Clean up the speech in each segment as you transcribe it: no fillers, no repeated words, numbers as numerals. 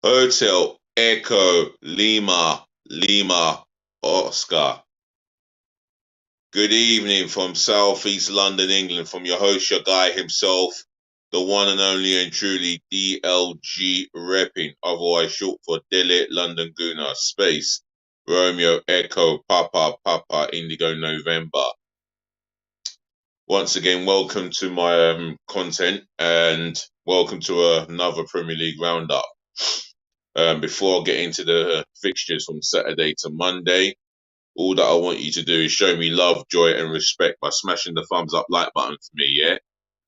Hotel Echo Lima Lima Oscar. Good evening from Southeast London, England, from your host, your guy himself, the one and only and truly DLG repping, otherwise short for Delhi London Guna Space Romeo Echo Papa Papa Indigo November. Once again, welcome to my content and welcome to another Premier League roundup. Before I get into the fixtures from Saturday to Monday, all that I want you to do is show me love, joy, and respect by smashing the thumbs up like button for me, yeah?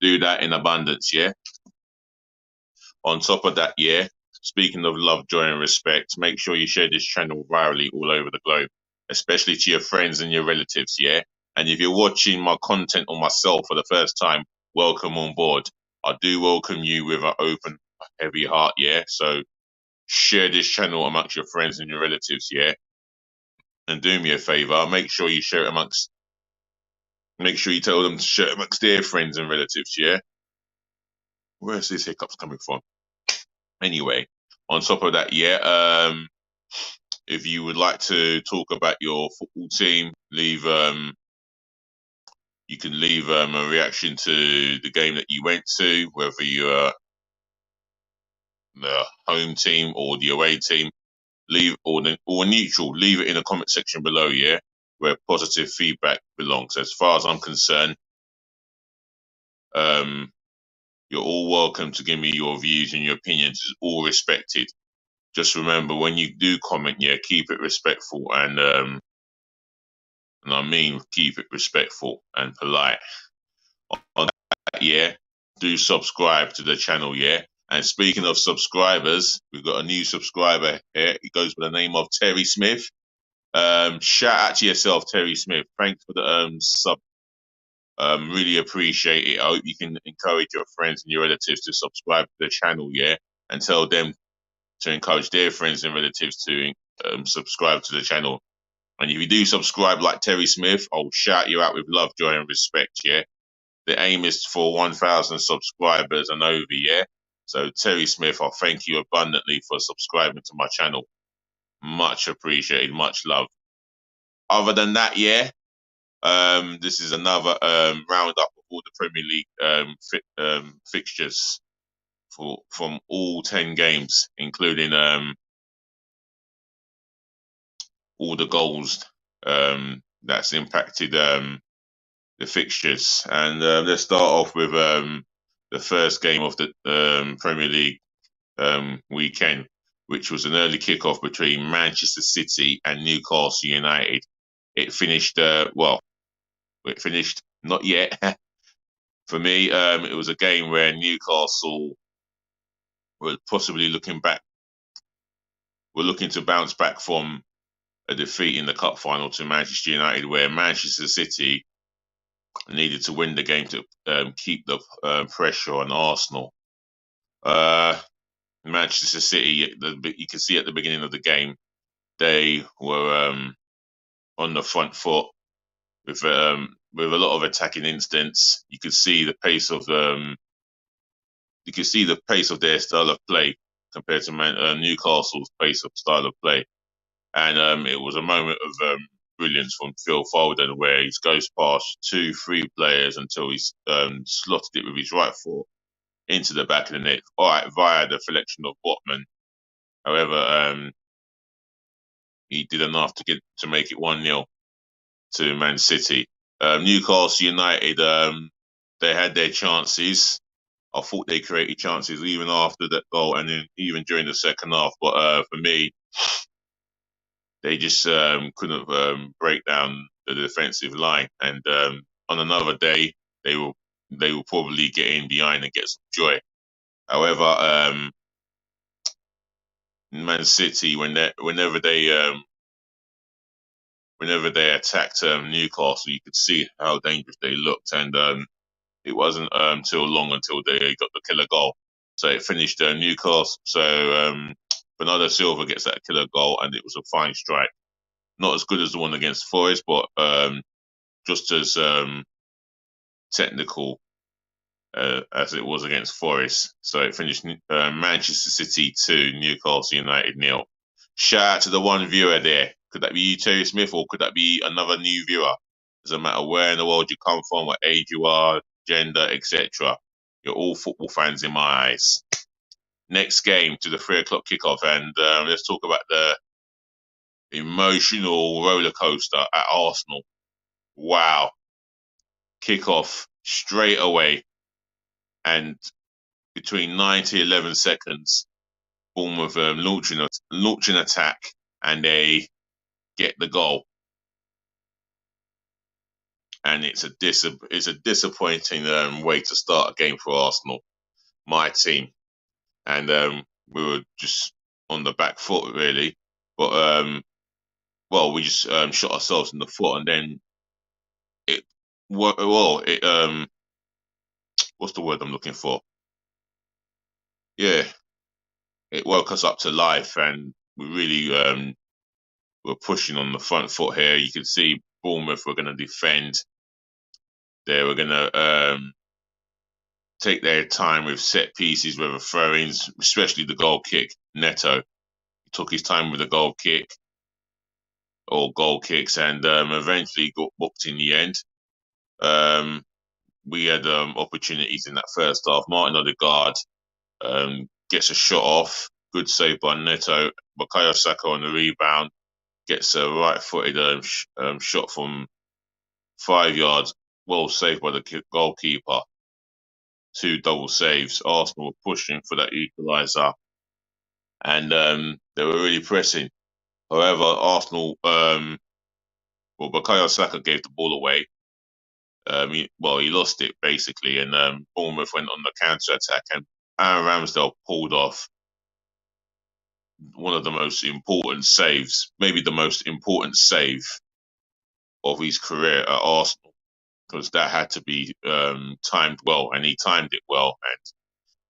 Do that in abundance, yeah? On top of that, yeah, speaking of love, joy, and respect, make sure you share this channel virally all over the globe, especially to your friends and your relatives, yeah? And if you're watching my content on myself for the first time, welcome on board. I do welcome you with an open, heavy heart, yeah? So share this channel amongst your friends and your relatives, yeah? And do me a favor, make sure you share it amongst, make sure you tell them to share it amongst their friends and relatives, yeah? Where's these hiccups coming from? Anyway, on top of that, yeah, if you would like to talk about your football team, you can leave a reaction to the game that you went to, whether you're the home team or the away team, leave or neutral, leave it in the comment section below, yeah, where positive feedback belongs. As far as I'm concerned, you're all welcome to give me your views and your opinions. It's all respected. Just remember, when you do comment, yeah, keep it respectful and I mean keep it respectful and polite. On that, yeah, do subscribe to the channel, yeah. And speaking of subscribers, we've got a new subscriber here. He goes by the name of Terry Smith. Shout out to yourself, Terry Smith. Thanks for the sub. Really appreciate it. I hope you can encourage your friends and your relatives to subscribe to the channel, yeah, and tell them to encourage their friends and relatives to subscribe to the channel. And if you do subscribe like Terry Smith, I'll shout you out with love, joy, and respect, yeah? The aim is for 1,000 subscribers and over, yeah? So, Terry Smith, I thank you abundantly for subscribing to my channel. Much appreciated, much love. Other than that, yeah, this is another roundup of all the Premier League fixtures from all 10 games, including all the goals that's impacted the fixtures. And let's start off with the first game of the Premier League weekend, which was an early kickoff between Manchester City and Newcastle United. It finished, it finished not yet. For me, it was a game where Newcastle were possibly looking back, were looking to bounce back from a defeat in the cup final to Manchester United, where Manchester City needed to win the game to keep the pressure on Arsenal. Manchester City, you can see at the beginning of the game, they were on the front foot with a lot of attacking instincts. You could see the pace of their style of play compared to Newcastle's pace of style of play, and it was a moment of brilliance from Phil Foden, where he goes past 2-3 players until he's slotted it with his right foot into the back of the net, all right, via the deflection of Botman. However, he did enough to make it 1-0 to Man City. Newcastle United, they had their chances. I thought they created chances even after that goal and then even during the second half. But for me, they just couldn't break down the defensive line. And on another day, they will probably get in behind and get some joy. However, Man City, whenever they attacked Newcastle, you could see how dangerous they looked, and it wasn't too long until they got the killer goal. So it finished Newcastle. So Bernardo Silva gets that killer goal, and it was a fine strike. Not as good as the one against Forest, but just as technical as it was against Forest. So it finished Manchester City 2, Newcastle United 0. Shout out to the one viewer there. Could that be you, Terry Smith, or could that be another new viewer? Doesn't matter where in the world you come from, what age you are, gender, etc. You're all football fans in my eyes. Next game to the 3 o'clock kickoff, and let's talk about the emotional roller coaster at Arsenal. Wow. Kickoff straight away, and between 9 to 11 seconds, Bournemouth launch an attack, and they get the goal. And it's a disappointing way to start a game for Arsenal, my team, and we were just on the back foot really. But we just shot ourselves in the foot, and then it what's the word I'm looking for? Yeah, it woke us up to life, and we really were pushing on the front foot here. You could see Bournemouth were going to defend. They were going to take their time with set pieces, with throw-ins, especially the goal kick. Neto took his time with the goal kick or goal kicks, and eventually got booked in the end. We had opportunities in that first half. Martin Odegaard gets a shot off. Good save by Neto. Bukayo Saka on the rebound gets a right-footed shot from 5 yards. Well saved by the goalkeeper. 2 double saves. Arsenal were pushing for that equaliser, and they were really pressing. However, Arsenal, Bukayo Saka gave the ball away. He lost it basically, and Bournemouth went on the counter attack, and Aaron Ramsdale pulled off one of the most important saves, maybe the most important save of his career at Arsenal, because that had to be timed well, and he timed it well, and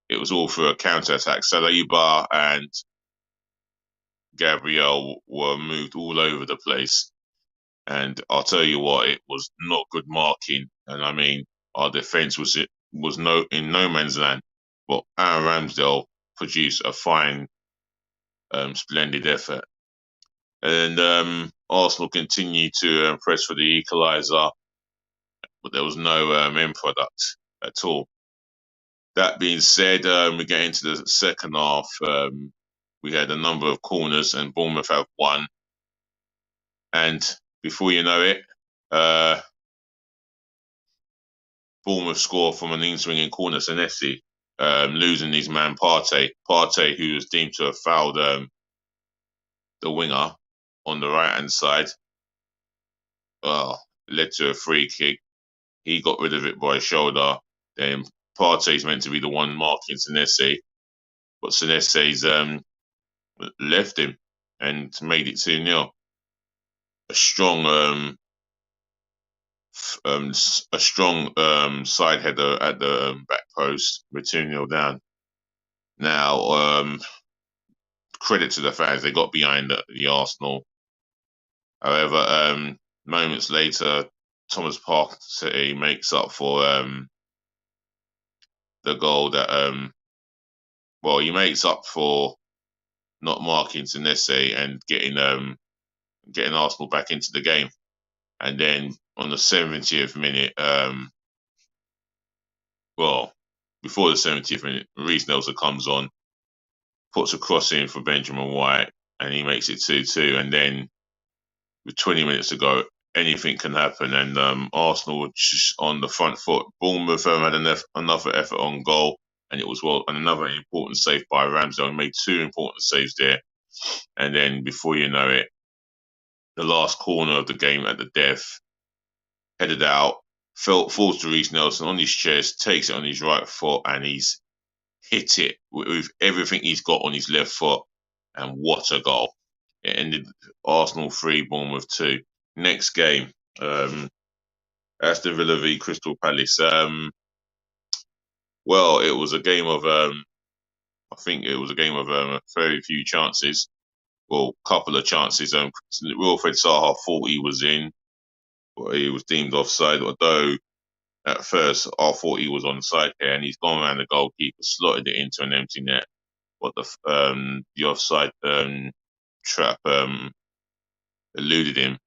it was all through a counter attack. Saliba and Gabriel were moved all over the place, and I'll tell you what, it was not good marking, and I mean our defence was in no man's land, but Aaron Ramsdale produced a fine, splendid effort. And Arsenal continued to press for the equaliser, but there was no end product at all. That being said, we get into the second half. We had a number of corners, and Bournemouth have one. And before you know it, Bournemouth score from an in-swinging corner. Senesi losing his man Partey. Partey, who was deemed to have fouled the winger on the right-hand side, led to a free kick. He got rid of it by shoulder. Then Partey's meant to be the one marking Senesi, but Senesi's left him and made it 2-0. A strong side header at the back post with 2-0 down. Now, credit to the fans, they got behind the Arsenal. However, moments later, Thomas Partey makes up for the goal that he makes up for not marking Senesi and getting Arsenal back into the game. And then on the 70th minute, before the 70th minute, Reiss Nelson comes on, puts a cross in for Benjamin White, and he makes it 2-2. And then with 20 minutes to go, anything can happen. And Arsenal were just on the front foot. Bournemouth had another effort on goal, and it was another important save by Ramsdale. He made 2 important saves there. And then before you know it, the last corner of the game at the death, headed out, falls to Reiss Nelson on his chest, takes it on his right foot, and he's hit it with everything he's got on his left foot. And what a goal. It ended Arsenal 3, Bournemouth 2. Next game, Aston Villa v Crystal Palace. It was a game of, very few chances. Well, couple of chances. Wilfred Zaha thought he was in, but he was deemed offside, although at first I thought he was onside here, and he's gone around the goalkeeper, slotted it into an empty net. But the offside trap eluded him,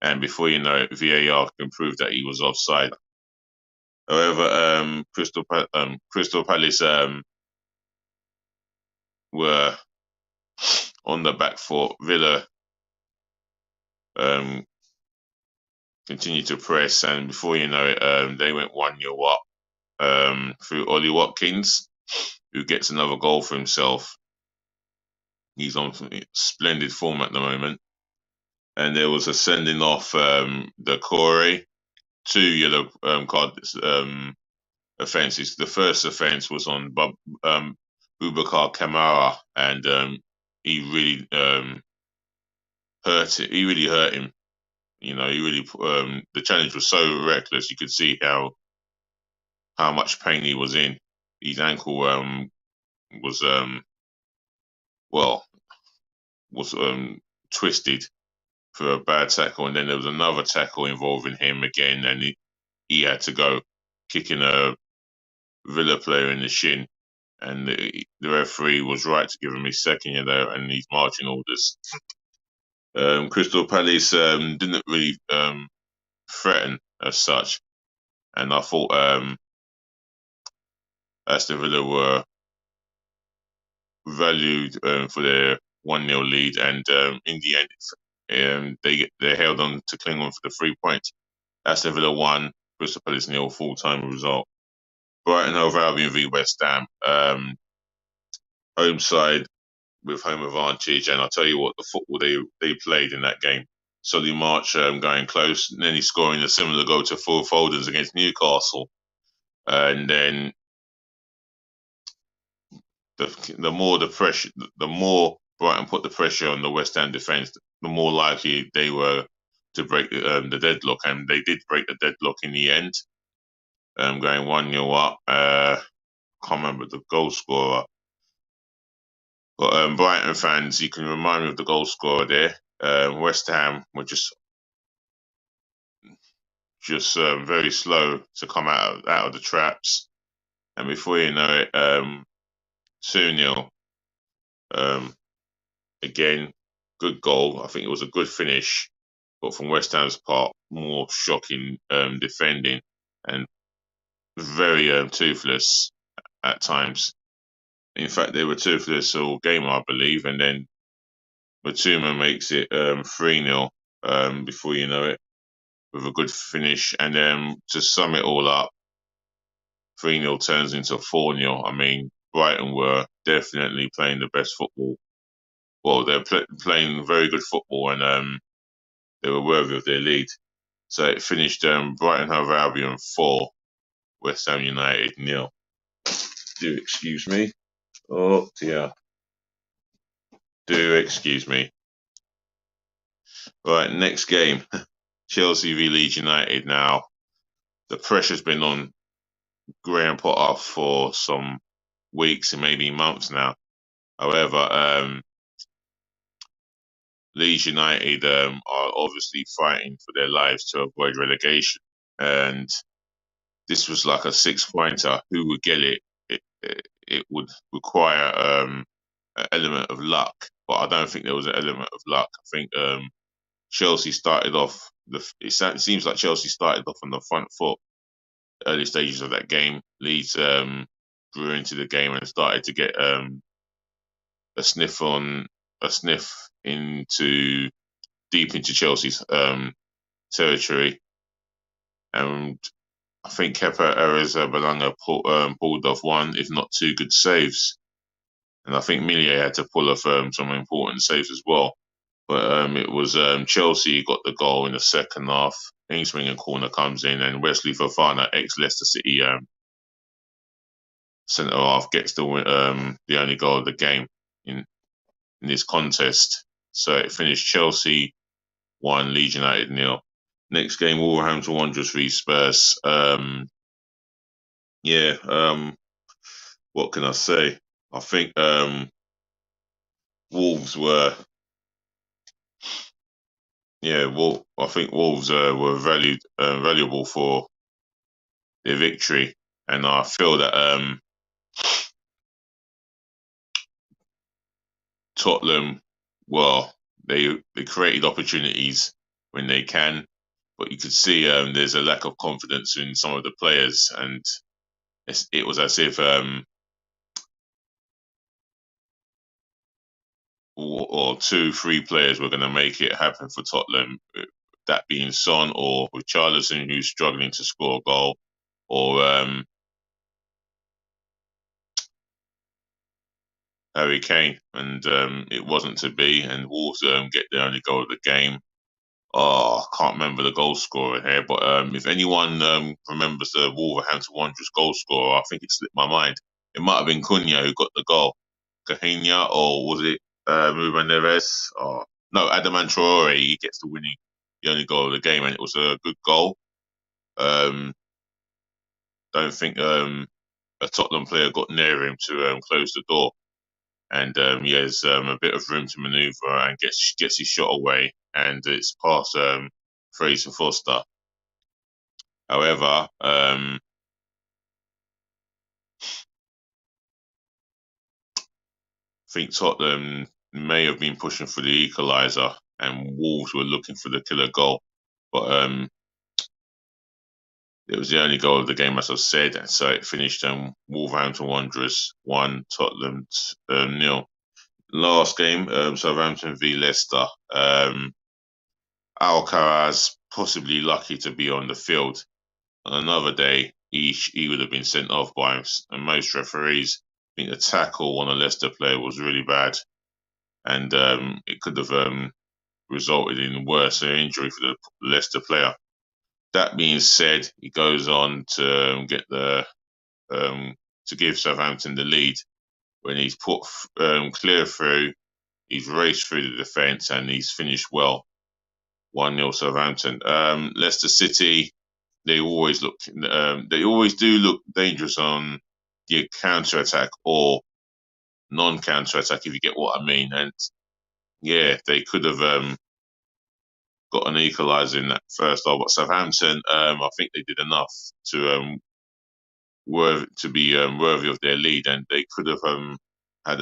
and before you know it, VAR can prove that he was offside. However, Crystal Palace were on the back foot. Villa continued to press, and before you know it, they went 1-0 up through Ollie Watkins, who gets another goal for himself. He's on splendid form at the moment. And there was a sending off the Corey, 2 yellow card offences. The first offence was on Boubacar Kamara, and he really hurt it. He really hurt him. You know, he really the challenge was so reckless. You could see how much pain he was in. His ankle was twisted for a bad tackle, and then there was another tackle involving him again, and he had to go, kicking a Villa player in the shin, and the referee was right to give him his second yellow and his marching orders. Crystal Palace didn't really threaten as such, and I thought Aston Villa were valued for their 1-0 lead, and in the end, they held on to cling on for the 3 points. Aston Villa 1, Crystal Palace 0, full-time result. Brighton Hove Albion v West Ham. Home side with home advantage, and I'll tell you what, the football they played in that game. Solly March going close, nearly scoring a similar goal to Phil Foden's against Newcastle. And then the more Brighton put the pressure on the West Ham defence, the more likely they were to break the deadlock, and they did break the deadlock in the end, going 1-0 up. Can't remember the goal scorer, but Brighton fans, you can remind me of the goal scorer there. West Ham were just very slow to come out of the traps, and before you know it, 2-0. Again, good goal. I think it was a good finish, but from West Ham's part, more shocking defending and very toothless at times. In fact, they were toothless all game, I believe, and then Matuma makes it 3-0 before you know it, with a good finish. And then to sum it all up, 3-0 turns into 4-0. I mean, Brighton were definitely playing the best football. Well, they're playing very good football, and they were worthy of their lead. So it finished Brighton Hove Albion 4, West Ham United 0. Do excuse me. Oh dear. Do excuse me. Right, next game. Chelsea v Leeds United. Now, the pressure's been on Graham Potter for some weeks and maybe months now. However, Leeds United are obviously fighting for their lives to avoid relegation. And this was like a 6-pointer. Who would get it? It would require an element of luck, but I don't think there was an element of luck. I think Chelsea started off. It seems like Chelsea started off on the front foot, early stages of that game. Leeds grew into the game and started to get a sniff into deep into Chelsea's territory, and I think Kepa Arrizabalaga pulled off one, if not two, good saves, and I think Millie had to pull off some important saves as well. But it was Chelsea got the goal in the second half. Ingswinger corner comes in, and Wesley Fofana, ex-Leicester City centre half, gets the only goal of the game in this contest. So it finished Chelsea 1, Leeds United 0. Next game, Wolverhampton Wanderers v Spurs. What can I say? I think Wolves were. I think Wolves were valuable for their victory. And I feel that Tottenham, well, they created opportunities when they can, but you could see there's a lack of confidence in some of the players, and it was as if or two, three players were going to make it happen for Tottenham. That being Son or Richarlison, who's struggling to score a goal, or Harry Kane, and it wasn't to be. And Wolves get the only goal of the game. Oh, I can't remember the goal scorer here, but if anyone remembers the Wolverhampton Wanderers goal scorer, I think it slipped my mind. It might have been Cunha who got the goal. Kahina, or was it Ruben Neves? Or no, Adaman Traore. He gets the only goal of the game, and it was a good goal. Um, don't think a Tottenham player got near him to close the door, and he has a bit of room to manoeuvre and gets his shot away, and it's past Fraser Foster. However, I think Tottenham may have been pushing for the equaliser, and Wolves were looking for the killer goal, but it was the only goal of the game, as I said, and so it finished Wolverhampton Wanderers 1, Tottenham 0. Last game, Southampton v Leicester. Alcaraz possibly lucky to be on the field. On another day, he would have been sent off by most referees. I think the tackle on a Leicester player was really bad, and it could have resulted in worse injury for the Leicester player. That being said, he goes on to get to give Southampton the lead when he's put clear through. He's raced through the defence and he's finished well. 1-0 Southampton. Leicester City, they always do look dangerous on the counter attack or non-counter attack, if you get what I mean. And yeah, they could have got an equaliser in that first half, but Southampton, I think they did enough to be worthy of their lead, and they could have had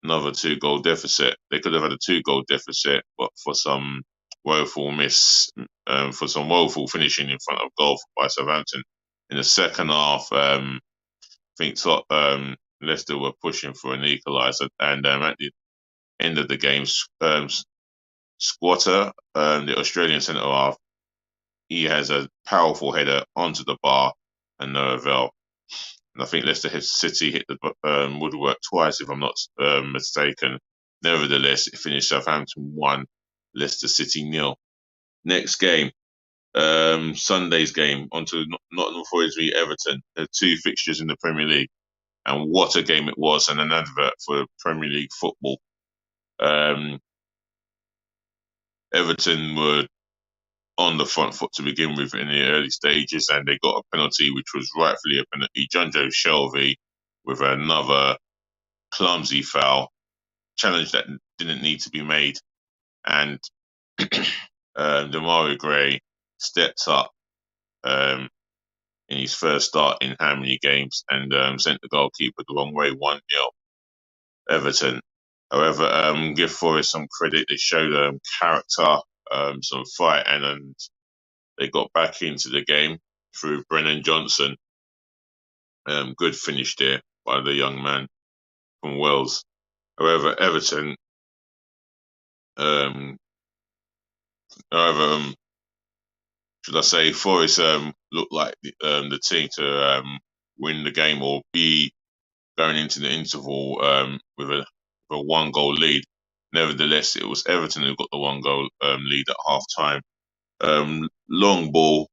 another 2-goal deficit. They could have had a 2-goal deficit, but for some woeful for some woeful finishing in front of goal by Southampton. In the second half, I think Leicester were pushing for an equaliser, and at the end of the game, Squatter, the Australian centre half, he has a powerful header onto the bar and no avail. And I think Leicester City hit the woodwork twice, if I'm not mistaken. Nevertheless, it finished Southampton 1, Leicester City 0. Next game, Sunday's game, onto Nottingham Forest v Everton. There are two fixtures in the Premier League, and what a game it was, and an advert for Premier League football. Everton were on the front foot to begin with in the early stages, and they got a penalty, which was rightfully a penalty. Jonjo Shelvey with another clumsy foul, challenge that didn't need to be made, and Demarai Gray stepped up in his first start in how many games and sent the goalkeeper the wrong way, 1-0 Everton. However, give Forest some credit. They showed character, some fight, and they got back into the game through Brennan Johnson. Good finish there by the young man from Wales. However, Everton, should I say, Forest looked like the team to win the game or be going into the interval with a 1-goal lead. Nevertheless, it was Everton who got the 1-goal lead at half time. Long ball,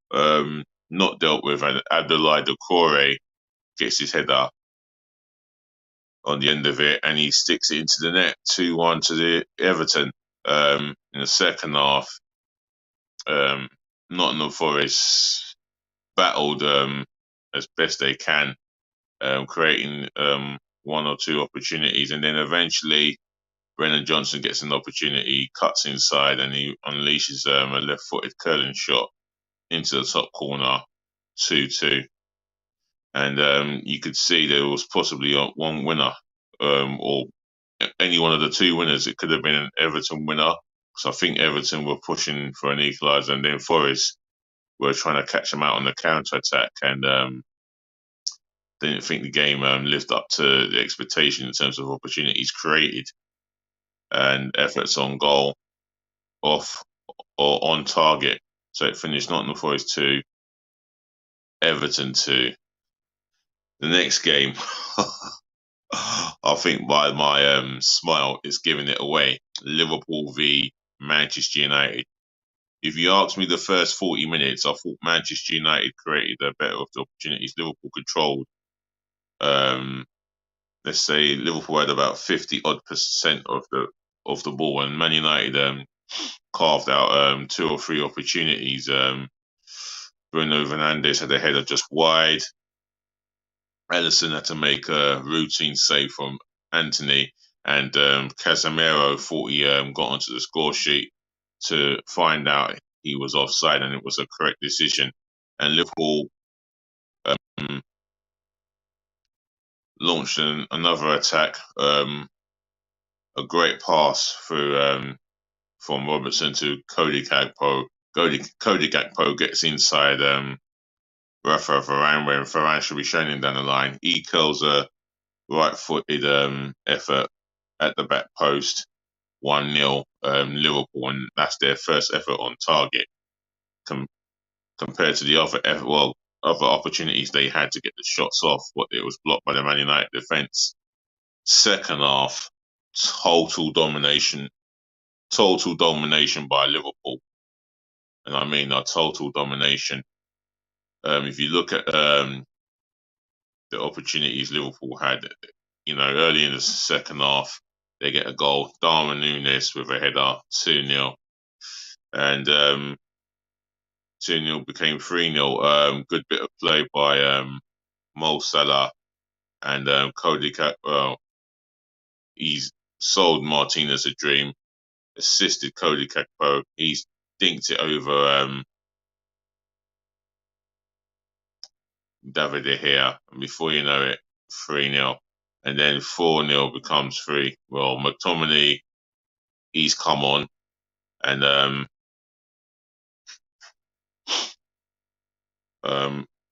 not dealt with, and Abdoulaye Doucouré gets his header on the end of it, and he sticks it into the net, 2-1 to the Everton. In the second half, Nottingham Forest battled as best they can, creating one or two opportunities, and then eventually Brennan Johnson gets an opportunity, cuts inside, and he unleashes a left-footed curling shot into the top corner. 2-2. And you could see there was possibly one winner, or any one of the two winners. It could have been an Everton winner, because I think Everton were pushing for an equaliser, and then Forest were trying to catch them out on the counter attack, and didn't think the game lived up to the expectation in terms of opportunities created and efforts on goal, off or on target. So it finished Nottingham Forest 2, Everton 2. The next game, I think by my smile is giving it away. Liverpool v Manchester United. If you asked me the first 40 minutes, I thought Manchester United created a better of the opportunities. Liverpool controlled. Let's say Liverpool had about 50 odd percent of the ball, and Man United carved out 2 or 3 opportunities. Bruno Fernandes had a header just wide. Alisson had to make a routine save from Antony, and Casemiro thought he got onto the score sheet to find out he was offside, and it was a correct decision. And Liverpool launched another attack, a great pass through from Robertson to Cody Gakpo. Cody Gakpo gets inside Rafa Varane, where Varane should be showing down the line. He curls a right-footed effort at the back post, 1-0 Liverpool, and that's their first effort on target. Compared to the other opportunities they had to get the shots off, but it was blocked by the Man United defence. Second half, total domination by Liverpool, and I mean a total domination. If you look at the opportunities Liverpool had, early in the second half, they get a goal. Darwin Núñez with a header, 2-0, and 2-0 became 3-0. Good bit of play by Mo Salah and Cody Gakpo. He's sold Martinez a dream, assisted Cody Gakpo. He's dinked it over David De Gea, and before you know it, 3-0. And then 4-0 becomes 3. Well, McTominay, he's come on, and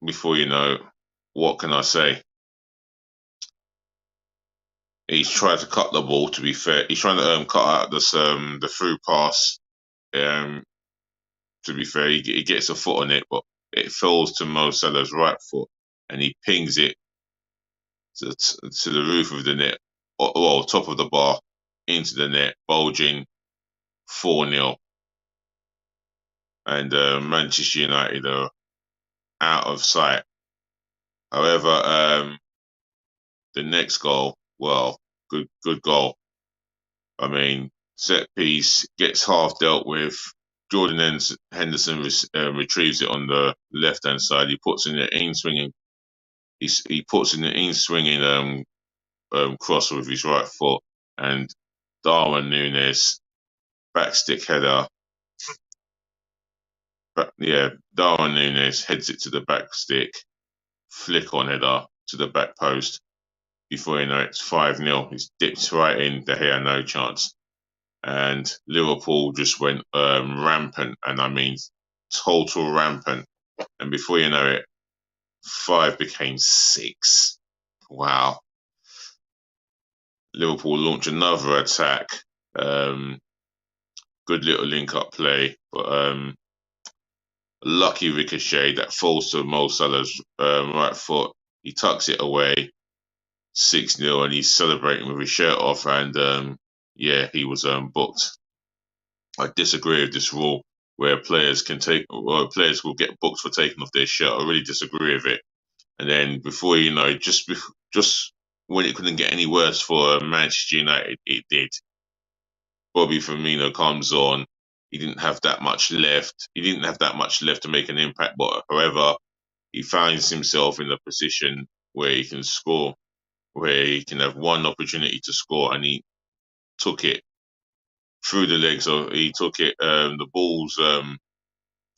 before you know, what can I say? He's tried to cut the ball. To be fair, he's trying to cut out this the through pass. To be fair, he gets a foot on it, but it falls to Mo Salah's right foot, and he pings it to the roof of the net, well, top of the bar, into the net, bulging, 4-0. And Manchester United are out of sight. However, the next goal, well, good goal. I mean, set piece gets half dealt with. Jordan Henderson retrieves it on the left hand side. He puts in the in swinging. He puts in the in swinging cross with his right foot, and Darwin Núñez backstick header. Darwin Núñez heads it to the back stick, flick on header to the back post. Before you know it, it's 5-0. He's dipped right in. De Gea, no chance. And Liverpool just went rampant, and I mean total rampant. And before you know it, 5 became 6. Wow. Liverpool launch another attack. Good little link-up play, but lucky ricochet that falls to Mo Salah's right foot. He tucks it away, 6-0, and he's celebrating with his shirt off. And he was booked. I disagree with this rule where players will get booked for taking off their shirt. I really disagree with it. And then before you know, just when it couldn't get any worse for Manchester United, it did. Bobby Firmino comes on. He didn't have that much left. He didn't have that much left to make an impact. But however, he finds himself in a position where he can score, where he can have one opportunity to score, and he took it through the legs. Or he took it. The ball's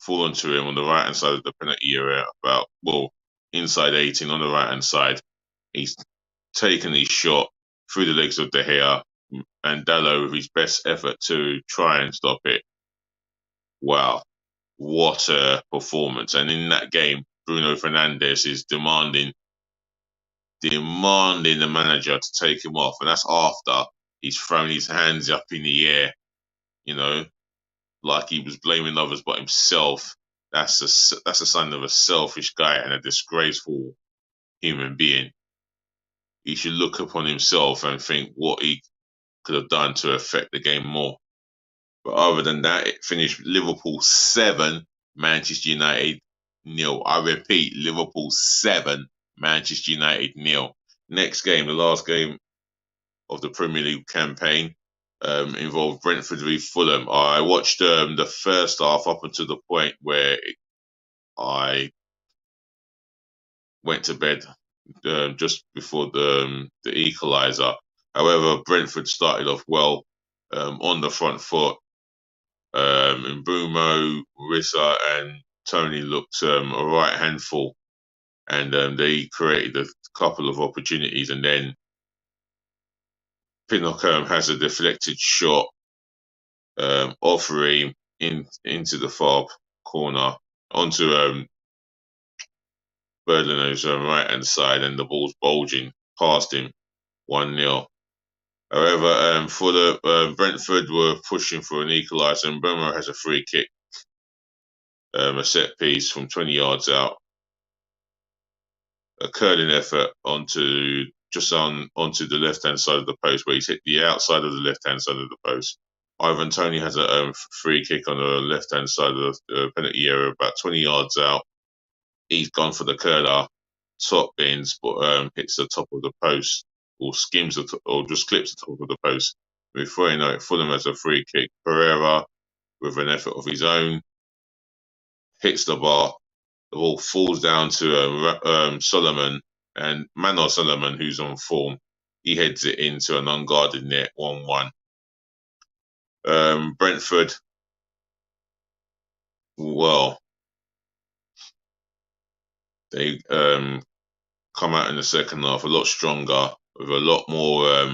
fallen to him on the right hand side of the penalty area, about, well, inside 18 on the right hand side. He's taken his shot through the legs of De Gea, and Dalot with his best effort to try and stop it. Wow, what a performance. And in that game, Bruno Fernandes is demanding the manager to take him off. And that's after he's thrown his hands up in the air, you know, like he was blaming others but himself. That's a sign of a selfish guy and a disgraceful human being. He should look upon himself and think what he could have done to affect the game more. But other than that, it finished Liverpool 7, Manchester United 0. I repeat, Liverpool 7, Manchester United 0. Next game, the last game of the Premier League campaign, involved Brentford v Fulham. I watched the first half up until the point where I went to bed just before the equaliser. However, Brentford started off well, on the front foot. Mbeumo, Rissa, and Tony looked a right handful, and they created a couple of opportunities, and then Pinnock has a deflected shot off Ream into the far corner onto Berlino's right hand side, and the ball's bulging past him, 1-0. However, for the Brentford were pushing for an equaliser, and Mbeumo has a free kick, a set piece from 20 yards out. A curling effort onto the left hand side of the post, where he's hit the outside of the left hand side of the post. Ivan Toney has a free kick on the left hand side of the penalty area, about 20 yards out. He's gone for the curler, top bins, but hits the top of the post, or skims or just clips the top of the post. Before you know it, Fulham has a free kick. Pereira, with an effort of his own, hits the bar. The ball falls down to Solomon, and Manor Solomon, who's on form, he heads it into an unguarded net, 1-1. Brentford, well, they come out in the second half a lot stronger, with a lot more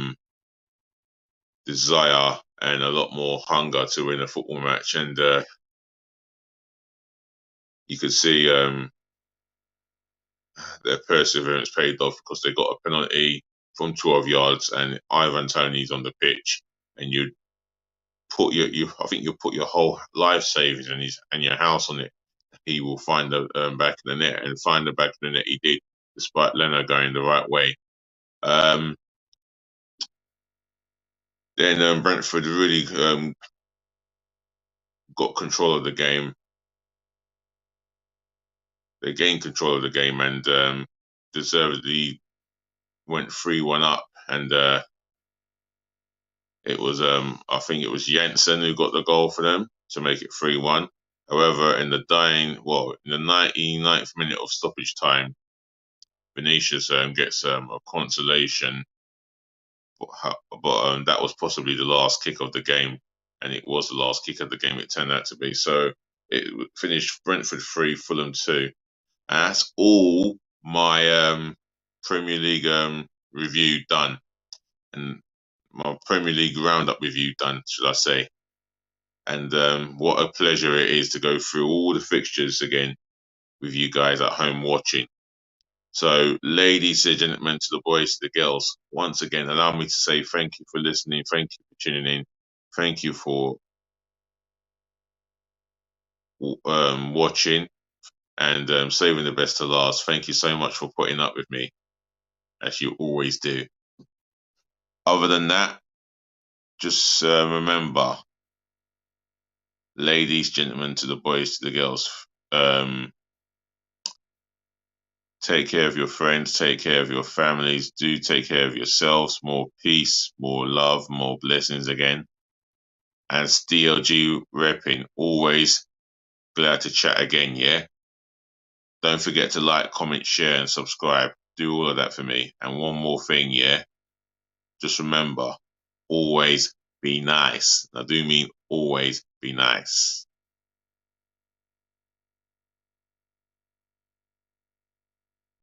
desire and a lot more hunger to win a football match. And you could see their perseverance paid off, because they got a penalty from 12 yards, and Ivan Toney's on the pitch, and I think you put your whole life savings and your house on it. He will find the back of the net, and find the back of the net he did, despite Leno going the right way. Then Brentford really got control of the game. They gained control of the game, and deservedly went 3-1 up. And it was, I think it was Jensen who got the goal for them to make it 3-1. However, in the 99th minute of stoppage time, Vinicius gets a consolation, but that was possibly the last kick of the game, and it was the last kick of the game, it turned out to be. So it finished Brentford 3, Fulham 2. And that's all my Premier League review done, and my Premier League roundup review done, should I say. And what a pleasure it is to go through all the fixtures again with you guys at home watching. So, ladies and gentlemen, to the boys, to the girls, once again, allow me to say thank you for listening, thank you for tuning in, thank you for watching, and saving the best to last. Thank you so much for putting up with me, as you always do. Other than that, just remember, ladies, gentlemen, to the boys, to the girls, take care of your friends, take care of your families, do take care of yourselves. More peace, more love, more blessings again. And DLG repping, always glad to chat again, yeah? Don't forget to like, comment, share, and subscribe. Do all of that for me. And one more thing, yeah? Just remember, always be nice. I do mean always be nice.